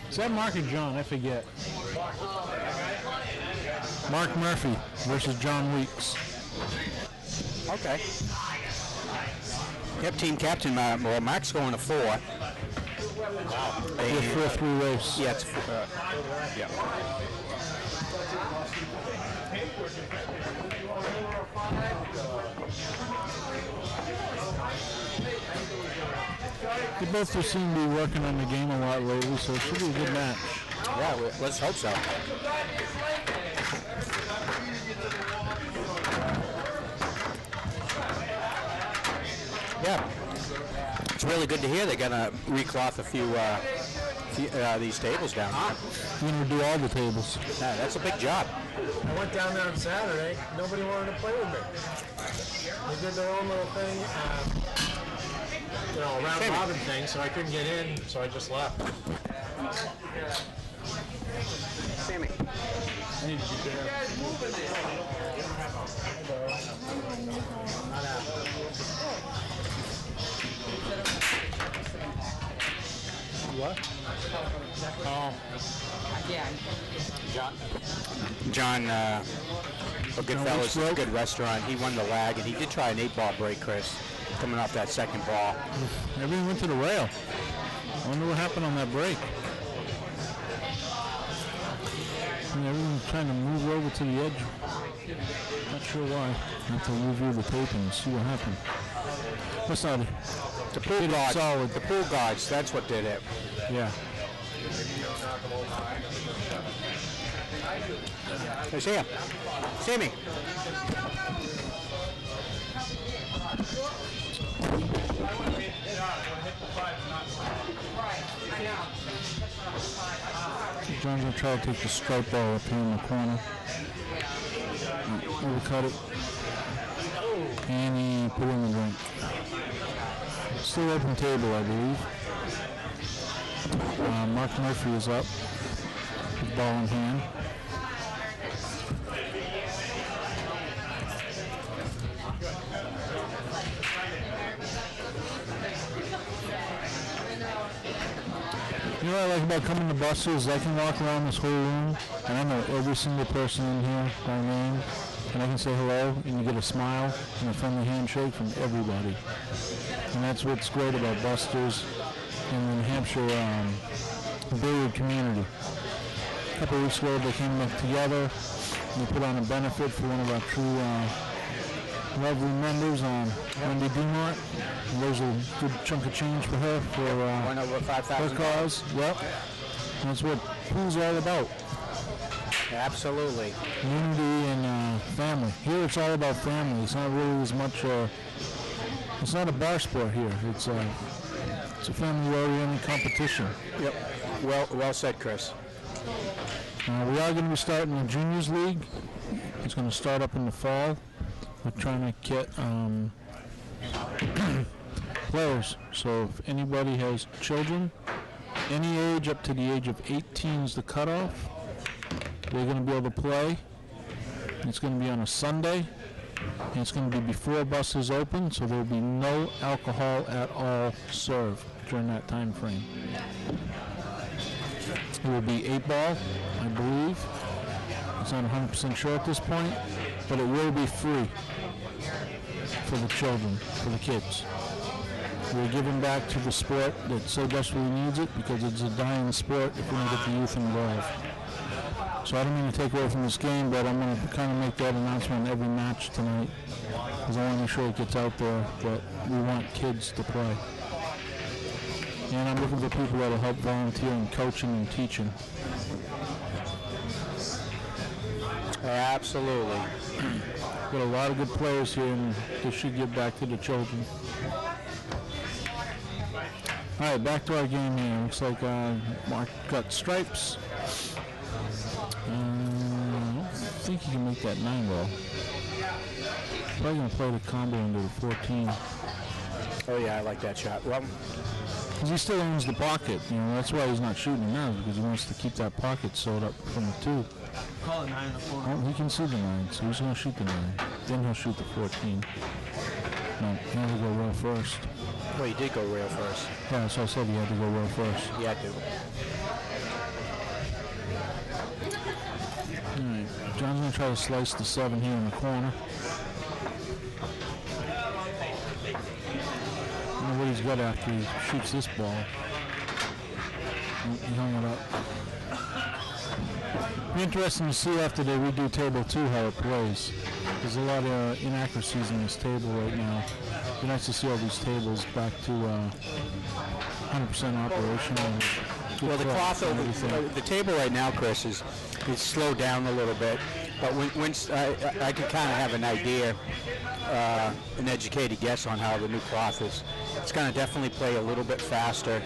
Is that Mark or John? I forget. Mark Murphy versus John Weeks. Okay. Yep, team captain. Well, Mark's going to 4. Wow. 4-3 race. Yeah, it's yeah. They both seem to be working on the game a lot lately, so it should be a good match. Yeah, let's hope so. Yeah, it's really good to hear they're gonna recloth a few these tables down here. You're gonna do all the tables. Yeah, that's a big job. I went down there on Saturday. Nobody wanted to play with me. They did their own little thing, round robin thing, so I couldn't get in, so I just left. Sammy. I need to get there. What? Oh. Yeah. John Goodfellas, a good restaurant. He won the lag, and he did try an 8-ball break, Chris, coming off that second ball. Everything went to the rail. I wonder what happened on that break. Everyone's trying to move over to the edge. Not sure why. I have to review the tape and see what happened. What's that? The pool guards. Solid. The pool guards. That's what did it. Yeah. Hey, Sam. Sammy. John's going to try to take the stripe ball up here in the corner. Overcut it. And he put in the drink. Still open table, I believe. Mark Murphy is up. With ball in hand. You know what I like about coming to buses? I can walk around this whole room, and I know every single person in here by name, and I can say hello, and you get a smile and a friendly handshake from everybody. And that's what's great about Buster's in the New Hampshire billiard community. A couple of weeks ago, they came up together, and they put on a benefit for one of our true lovely members on Wendy Dumont. And there's a good chunk of change for her for her cause. Yep. And that's what pool's all about. Absolutely. Unity and family. Here it's all about family. It's not really as much. It's not a bar sport here. It's a family-oriented competition. Yep. Well said, Chris. We are going to be starting the Juniors League. It's going to start up in the fall. We're trying to get players. So if anybody has children, any age up to the age of 18 is the cutoff. They're going to be able to play. It's going to be on a Sunday. And it's going to be before buses open, so there will be no alcohol at all served during that time frame. It will be 8-ball, I believe. It's not 100% sure at this point, but it will be free for the children, for the kids. We're giving back to the sport that so desperately needs it because it's a dying sport if we don't get the youth involved. So I don't mean to take away from this game, but I'm going to kind of make that announcement in every match tonight because I want to make sure it gets out there that we want kids to play. And I'm looking for people that will help volunteer in coaching and teaching. Absolutely. Got a lot of good players here, and they should give back to the children. All right, back to our game here. Looks like Mark got stripes. I don't think he can make that 9-ball. Probably going to play the combo into the 14. Oh, yeah, I like that shot. Well, because he still owns the pocket. You know, that's why he's not shooting now, because he wants to keep that pocket sewed up from the 2. Call it 9 in the 4. Oh, he can see the 9, so he's going to shoot the 9. Then he'll shoot the 14. No, he had to go rail first. Well, he did go rail first. Yeah, so I said he had to go rail first. He had to. Alright, John's going to try to slice the 7 here in the corner. I don't know what he's got after he shoots this ball. He hung it up. Be interesting to see after they redo table 2 how it plays. There's a lot of inaccuracies in this table right now. It'd be nice to see all these tables back to 100% operational. Well, the cloth over the table right now, Chris, is slowed down a little bit. But once I can kind of have an idea, an educated guess on how the new cloth is. It's going to definitely play a little bit faster.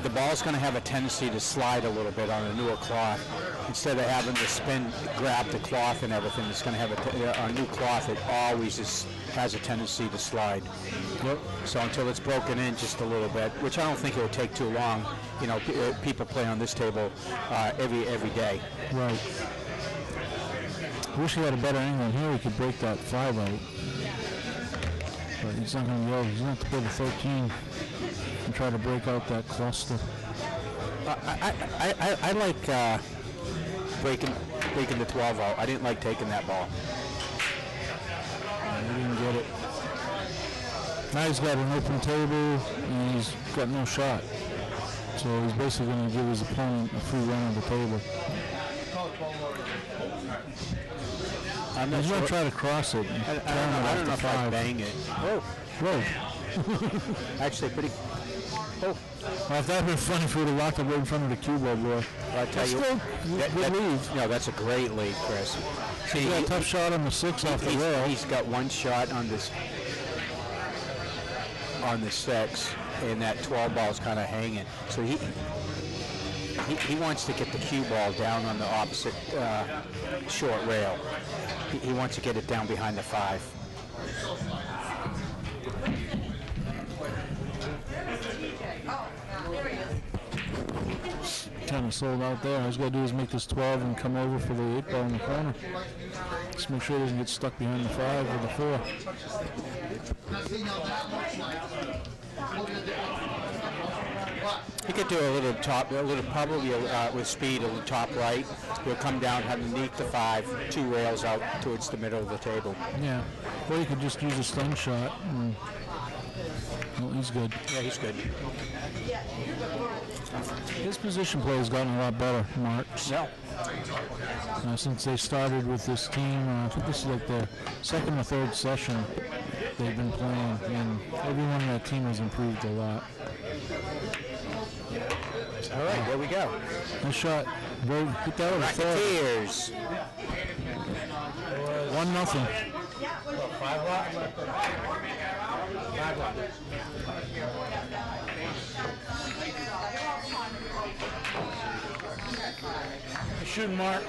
The ball's going to have a tendency to slide a little bit on a newer cloth. Instead of having to spin, grab the cloth and everything, it's going to have a new cloth. It always has a tendency to slide. Yep. So until it's broken in just a little bit, which I don't think it would take too long. You know, people play on this table every day. Right. I wish he had a better angle in here. He could break that 5 out. But he's not going to go. He's going to have to play the 13 and try to break out that cluster. I like breaking the 12 out. I didn't like taking that ball. He didn't get it. Now he's got an open table and he's got no shot. So he's basically going to give his opponent a free run of the table. He's going to try to cross it. I don't know if I bang it. Whoa. Whoa. Actually, pretty. Oh. Well, if that had been funny if we would have locked it right in front of the cue ball, boy. I'll tell you. Good lead. No, that's a great lead, Chris. See, he got a tough shot on the 6 off the rail. He's got one shot on this on the 6, and that 12 ball's kind of hanging. So he wants to get the cue ball down on the opposite short rail. He wants to get it down behind the 5. Kind of sold out there. All he's got to do is make this 12 and come over for the 8 ball in the corner. Just make sure he doesn't get stuck behind the 5 or the 4. He could do a little probably with speed, a little top right. He'll come down underneath the 5, 2 rails out towards the middle of the table. Yeah. Or you could just use a slingshot. And, well, he's good. Yeah, he's good. His position play has gotten a lot better, Marc. No. Since they started with this team, I think this is like their 2nd or 3rd session they've been playing, and everyone on that team has improved a lot. All right, there we go. Nice shot. Go hit that with a 4. Racketeers. 1-0. 5 lot? 5 lot. Shoot, Marc.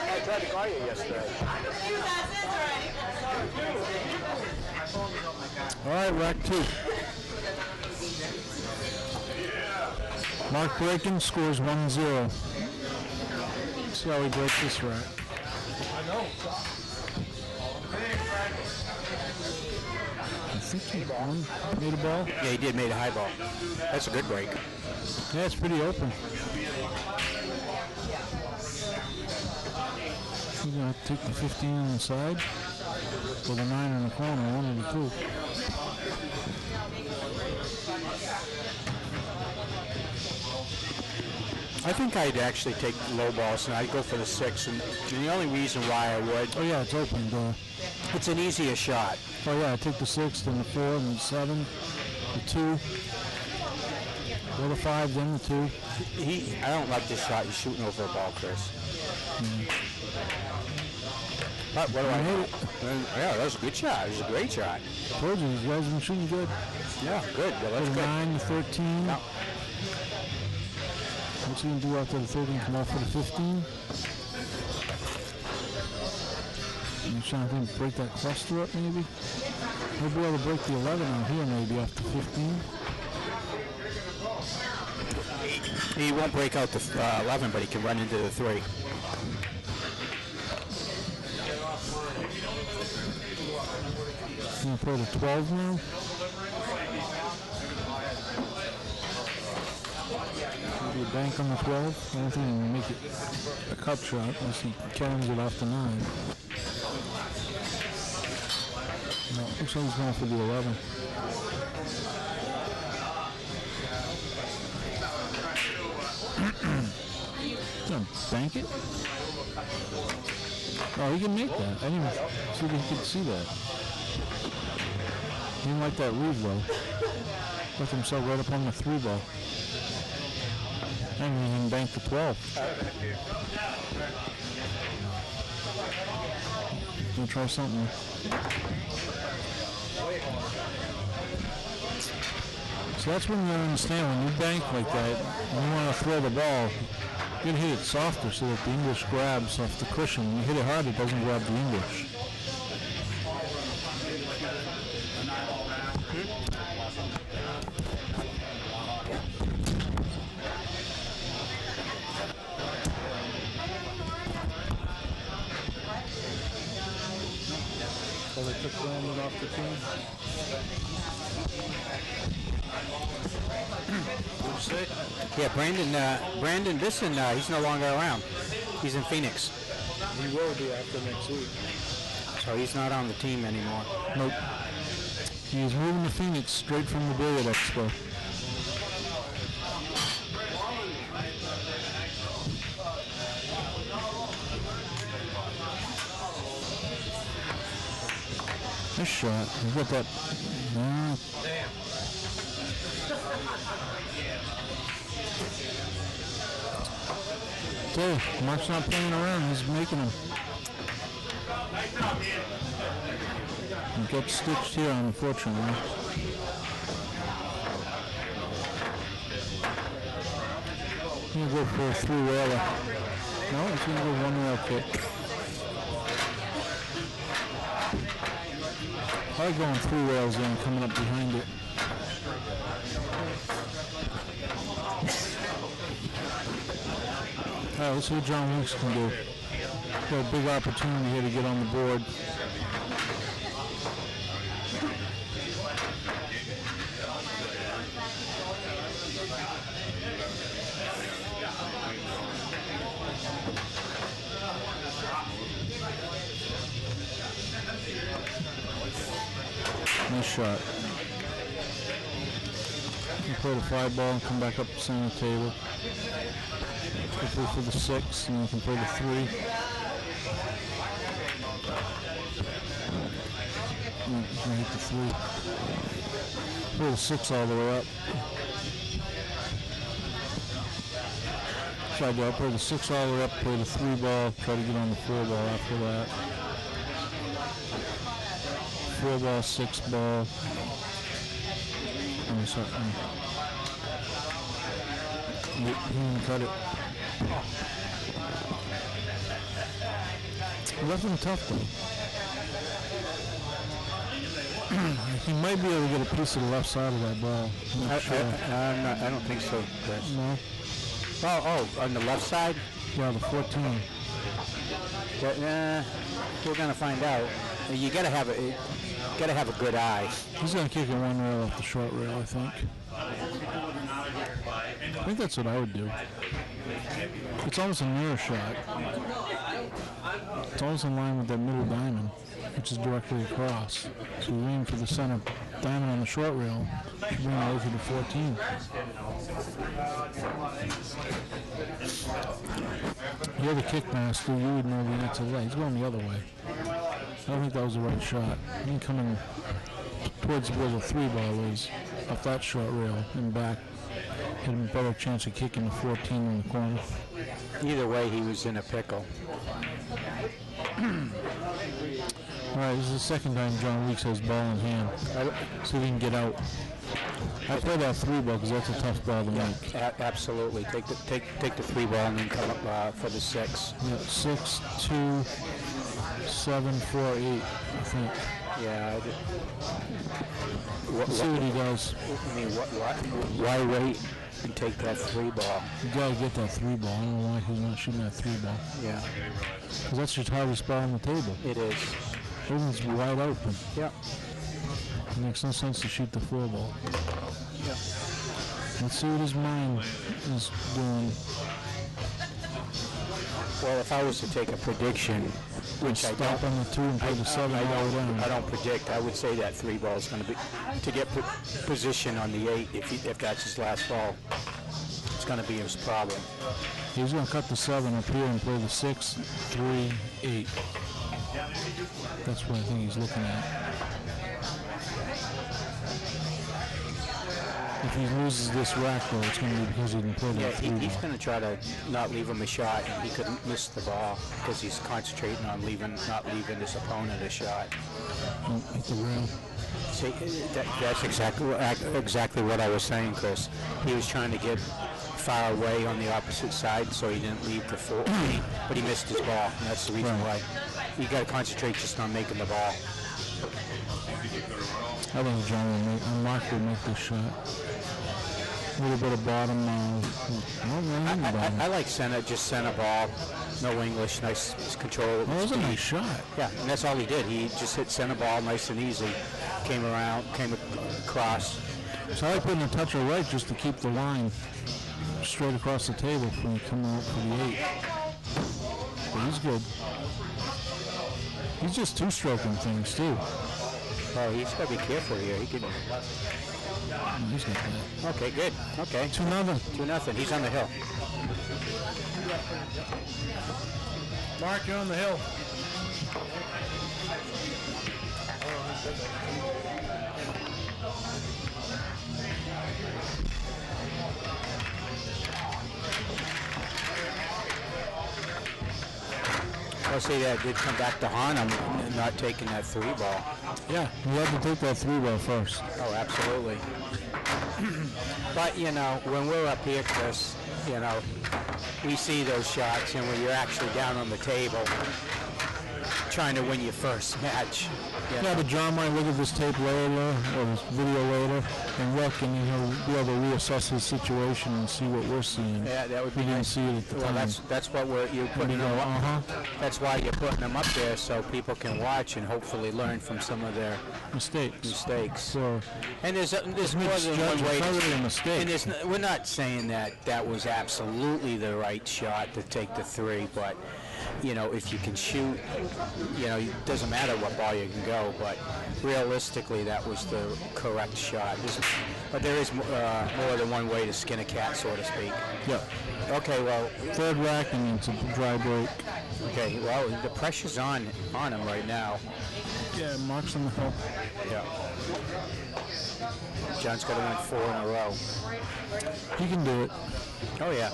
I tried to call you yesterday. All right, rack 2. Marc breaking, scores 1-0. See how he breaks this rack. I know. I think he made a ball. Yeah, he did, made a high ball. That's a good break. Yeah, it's pretty open. He's going to take the 15 on the side, or the 9 in the corner, one of the 2. I think I'd actually take low balls, and I'd go for the 6. And the only reason why I would, Oh yeah, it's open. it's an easier shot. Oh yeah, I take the 6, then the 4, then the 7, the 2, or the 5, then the 2. I don't like this shot. He's shooting over a ball, Chris. But what do I hit it? Yeah, that was a good shot. It was a great shot. Told you, these guys have been shooting good. Yeah, good. Well, that's The good. 9, the 13. Yeah. What's he going to do after the 13? Come off for the 15? I'm trying to think, break that cluster up maybe? He'll be able to break the 11 out here maybe after 15. He won't break out the 11, but he can run into the 3. He's going to play the 12 now. Maybe a bank on the 12. I don't think he can make it a cut shot unless he carries it off the 9. No, looks like he's going for the 11. He's going to bank it? Oh, he can make that. I didn't even see if he could see that. He didn't like that lead though. Left himself right up on the 3 ball. And he can bank the 12. Gonna try something. So that's when you understand when you bank like that, and you want to throw the ball, you can hit it softer so that the English grabs off the cushion. When you hit it hard, it doesn't grab the English. So they took Brandon off the team. Yeah, Brandon Bisson, he's no longer around. He's in Phoenix. He will be after next week. So he's not on the team anymore. Nope. He is moving to Phoenix straight from the Billiard Expo. This shot, he's got that. Damn. Okay, Marc's not playing around, he's making them. He gets stitched here, unfortunately. He's going to go for a 3-railer. No, he's going to go 1-rail kick. I like going 3 rails and coming up behind it. Alright, let's see what John Weeks can do. Got a big opportunity here to get on the board. Nice shot. You play the 5 ball and come back up the center table. You play for the 6 and you can play the 3. You can hit the 3. Play the 6 all the way up. So I do. I'll play the 6 all the way up, play the 3 ball, try to get on the 4 ball after that. 4 ball, 6 ball. And something. He didn't cut it. Left him tough though. He might be able to get a piece of the left side of that ball. I'm not sure. I don't think so, Chris. No? Oh, on the left side? Yeah, the 14. But, we're gonna find out. You gotta have a good eye. He's gonna kick a 1 rail off the short rail, I think. I think that's what I would do. It's almost a mirror shot. It's almost in line with that middle diamond, which is directly across. So you aim for the center diamond on the short rail, you bring it over to 14. You're the kick master, you would know the answer to that. He's going the other way. I don't think that was the right shot. I think coming towards where the 3 ball is, off that short rail and back, had a better chance of kicking the 14 in the corner. Either way, he was in a pickle. All right, this is the second time John Weeks has ball in hand. See if he can get out. I play that 3 ball because that's a tough ball to make. Absolutely. Take the 3 ball and then come up for the 6. Yeah, 6, 2, 7, 4, 8, I think. Yeah. Let's see what he does. I mean, why wait and take that 3 ball? You gotta get that 3 ball. I don't know why he's not shooting that 3 ball. Yeah. Because that's your hardest ball on the table. It is. Everything's wide open. Yeah. It makes no sense to shoot the 4 ball. Yeah. Let's see what his mind is doing. Well, if I was to take a prediction, which I stop don't, on the 2 and play the 7 all down. I don't predict. I would say that 3 ball is going to be to get position on the 8. If that's his last ball, it's going to be his problem. He's going to cut the 7 up here and play the 6, 3, 8. That's what I think he's looking at. If he loses this rack, though, it's going to be because he didn't play that 3 he's ball. going to try to not leave him a shot, and he could miss the ball because he's concentrating on not leaving his opponent a shot. Oh, hit the rail. See, that's exactly what I was saying, Chris. He was trying to get far away on the opposite side, so he didn't leave the 4, but he missed his ball, and that's the reason why. You got to concentrate just on making the ball. I think John will make, Marc will make this shot. A little bit of bottom. I like center ball, no English, nice control. That was a nice shot. Yeah, and that's all he did. He just hit center ball, nice and easy. Came across. So I like putting a touch of right just to keep the line straight across the table when you come out for the 8. But he's good. He's just two-stroking things too. Oh, he's got to be careful here. He could. He's got that. Okay, good. Okay. 2-0. 2-0. He's on the hill. Marc, you're on the hill. I'll say that did come back to haunt him, not taking that 3 ball. Yeah, you have to take that 3 ball first. Oh, absolutely. But, you know, when we're up here, Chris, you know, we see those shots, and when you're actually down on the table trying to win your first match. Yeah, but John might look at this tape later or this video later and look, and he'll be able to reassess his situation and see what we're seeing. Yeah, that would be we didn't nice. see it at the well, time. that's what you're putting them up. That's why you're putting them up there, so people can watch and hopefully learn from some of their mistakes. So, and there's more than one way to mistake. And we're not saying that was absolutely the right shot to take the 3, but you know, if you can shoot, you know, it doesn't matter what ball you can go, but realistically that was the correct shot. But there is more than one way to skin a cat, so to speak. Yeah. Okay, well. 3rd rack and it's a dry break. Okay, well, the pressure's on him right now. Yeah, Marc's on the hill. Yeah. John's got to win 4 in a row. He can do it. Oh, yeah.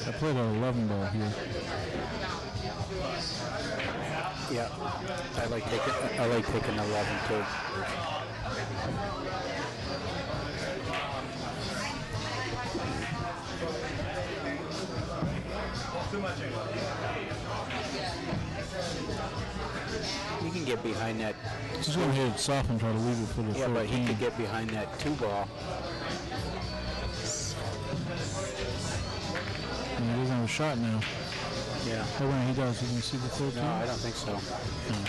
I played an 11 ball here. Yeah, I like taking 11 too. He can get behind that. He's going to hit it soft and try to leave it for the 13. But he could get behind that 2 ball. And he doesn't have a shot now. Yeah. Oh, when he does, you can see the 13? No, I don't think so.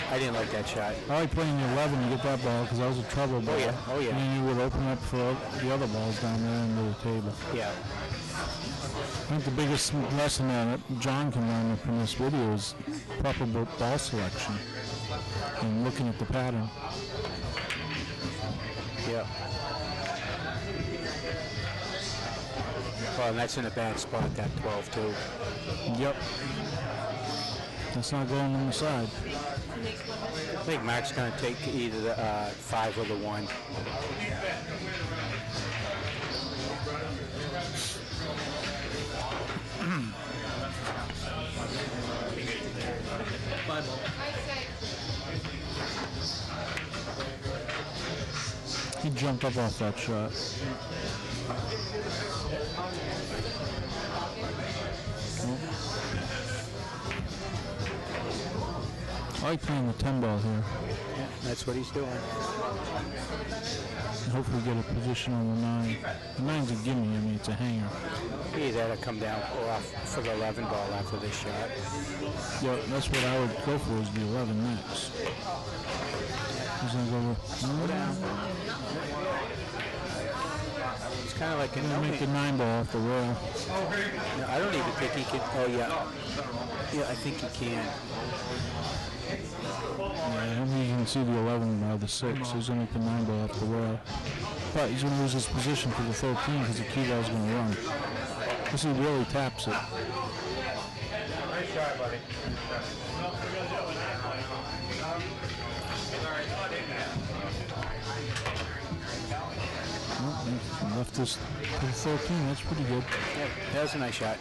I didn't like that shot. I like playing the 11 to get that ball because that was a trouble ball. Oh, yeah. And then you would open up for the other balls down there under the table. Yeah. I think the biggest lesson that John can learn from this video is proper ball selection and looking at the pattern. Yeah. Well, and that's in a bad spot, that 12 too. Yep. That's not going on the side. I think Marc's going to take either the 5 or the 1. He jumped up off that shot. I like playing the 10 ball here. Yeah, that's what he's doing. And hopefully get a position on the 9. The 9's a gimme, I mean, it's a hanger. He either come down or off for the 11 ball after this shot. Yeah, that's what I would go for, is the 11 next. He's going to go down. It's kind of like a make the 9 ball off the rail. No, I don't even think he can. Oh, yeah. Yeah, I think he can. Yeah, I don't think you can see the 11 by the 6. He's going to make the 9 ball off the rail. But he's going to lose his position for the 13 because the key ball's going to run. This he really taps it. Nice try, buddy. Oh, left this to the 13. That's pretty good. Yeah, that was a nice shot.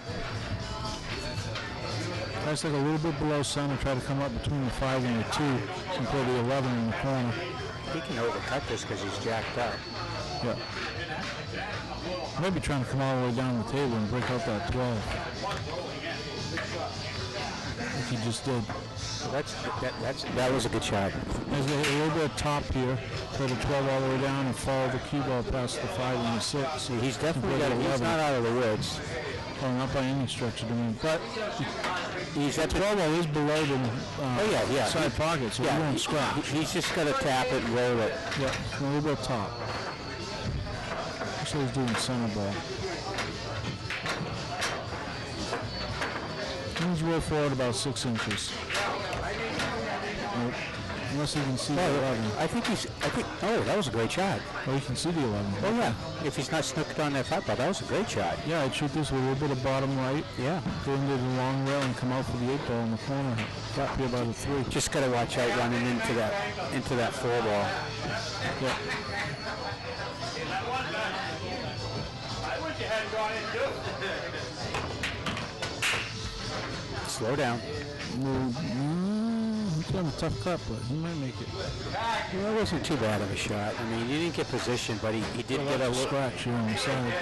Tries like a little bit below center. Try to come up between the 5 and the 2 and play the 11 in the corner. He can overcut this because he's jacked up. Yeah. Maybe trying to come all the way down the table and break out that 12. Like he just did. So that was a good shot. There's a little bit of top here. Play the 12 all the way down and follow the cue ball past the 5 and the 6. See, he's definitely got it. He's not out of the woods. Well, not by any stretch of the means. But he's that 12 ball is below the side pocket, so he won't scratch. He's just got to tap it and roll it. Yeah, a little bit top. That's what he's doing center ball. He's roll forward about 6 inches. Nope. Unless you can see the 11. Oh, that was a great shot. Oh, you can see the 11. Oh, yeah. If he's not snooked on that 5 ball, that was a great shot. Yeah, I'd shoot this with a little bit of bottom right. Yeah. Go into the long rail and come out for the 8 ball in the corner. Got be about a 3. Just got to watch out running into that 4 ball. Yeah. Slow down. He's got a tough cut, but he might make it. Well, it wasn't too bad of a shot. I mean, he didn't get position, but he did get a scratch here on the side.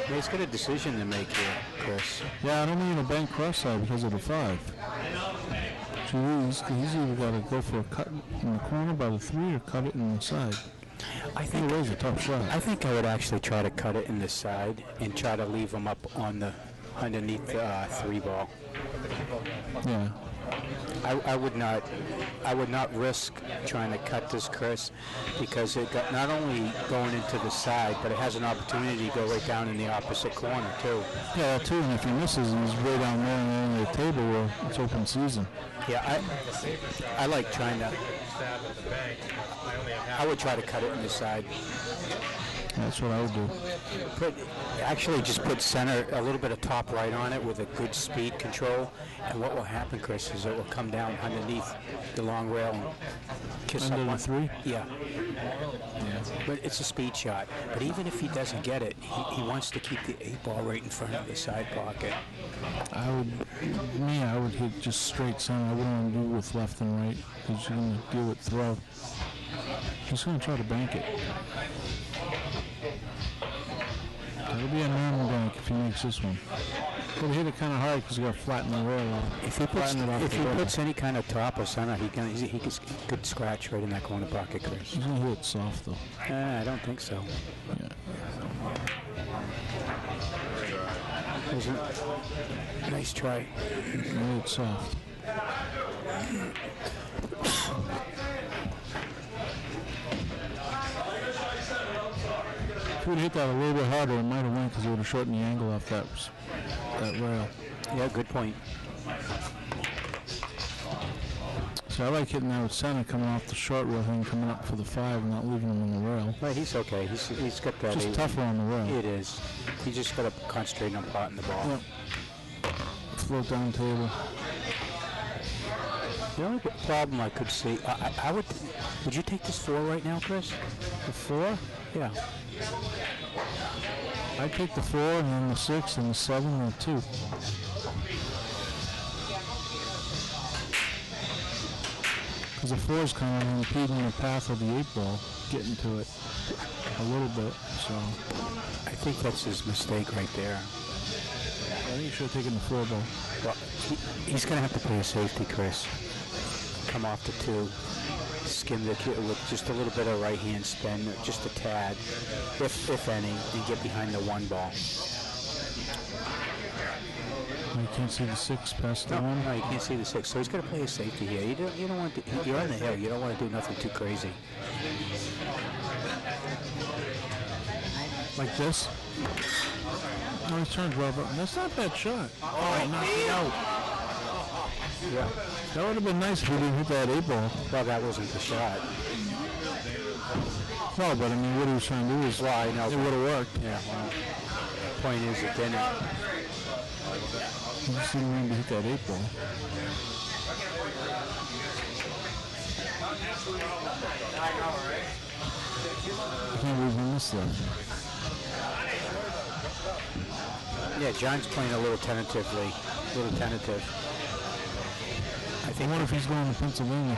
Well, he's got a decision to make here, Chris. Yeah, I don't mean a bank cross side because of the 5. So he's either got to go for a cut in the corner by the 3 or cut it in the side. I think it was a tough shot. I think I would actually try to cut it in the side and try to leave him up on the underneath the 3 ball. Yeah. I would not risk trying to cut this, Chris, because it got not only going into the side, but it has an opportunity to go right down in the opposite corner too. Yeah, too. And if he misses, he's way down there on the table where it's open season. Yeah, I like trying to. I would try to cut it in the side. That's what I would do. Actually just put center, a little bit of top right on it with a good speed control. And what will happen, Chris, is it will come down underneath the long rail and kiss under up the on 3? Yeah. But it's a speed shot. But even if he doesn't get it, he wants to keep the 8 ball right in front of the side pocket. I would hit just straight center. I wouldn't want to do with left and right because you're going to deal with throw. He's going to try to bank it. It'll be a normal bank if he makes this one. But he hit it kind of hard because he got to flatten the rail off. If he puts any kind of top or center, he could scratch right in that corner pocket, Chris. He's going to hit it soft, though. I don't think so. Yeah. Nice try. Hit it soft. If he would have hit that a little bit harder, it might have went because it would have shortened the angle off that rail. Yeah, good point. So I like hitting that with center coming off the short rail and coming up for the 5 and not leaving him on the rail. Right, he's okay. He's got that. Just tougher on the rail. It is. He just got to concentrate on potting the ball. Yep. Float down table. The only problem I could see, would you take this 4 right now, Chris? The 4? Yeah. I take the 4 and then the 6 and the 7 and the 2. Because the 4 is kind of impeding the path of the 8 ball, getting to it a little bit. So I think that's his mistake right there. I think you should have taken the 4 ball. Well, he's going to have to play a safety, Chris. Come off the 2. Skim the kid with just a little bit of right hand spin, just a tad, if any, and get behind the 1 ball. You can't see the 6 past the 1? No, you can't see the 6. So he's going to play a safety here. You don't want to, you're on the hill. You don't want to do nothing too crazy. Like this? No, he turns well, but that's not a bad shot. Oh, knocked it out. Yeah. That would have been nice if he didn't hit that 8 ball. Well, that wasn't the shot. No, but I mean, what he was trying to do is, Well, I know. it would have worked. Yeah, well, point is it didn't. He just didn't mean to hit that 8 ball. I can't believe we missed that. Yeah, John's playing a little tentatively. I wonder if he's going to Pennsylvania.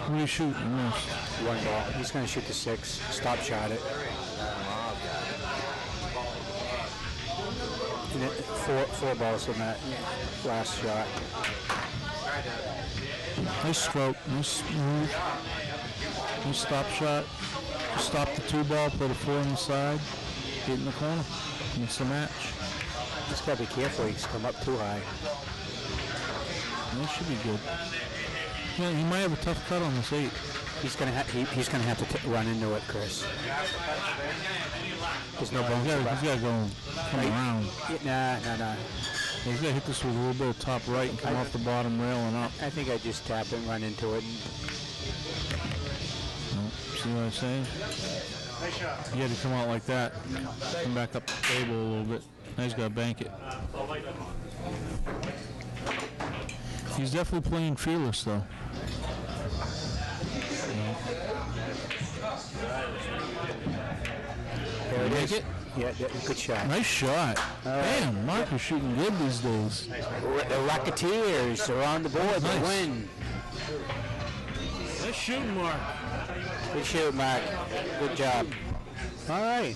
What are you shooting? Yes. 1 ball. He's going to shoot the 6. Stop shot it. And it 4 balls on that last shot. Nice stroke. Nice move. Nice stop shot. Stop the 2 ball, put a 4 on the side, get in the corner. And it's the match. Just got to be careful. He's come up too high. That should be good. Yeah, he might have a tough cut on this 8. He's going to have to run into it, Chris. There's no bones. He's got to go come around. Nah. He's got to hit this with a little bit of top right and come off the bottom rail and up. I think I just tap and run into it. See what I'm saying? You had to come out like that. Come back up the table a little bit. Now he's got to bank it. He's definitely playing fearless, though. There it is. It? Yeah, good shot. Nice shot. Damn, Marc is shooting good these days. The Rocketeers are on the board. They win. Nice shooting, Marc. Good shoot, Marc. Good job. All right.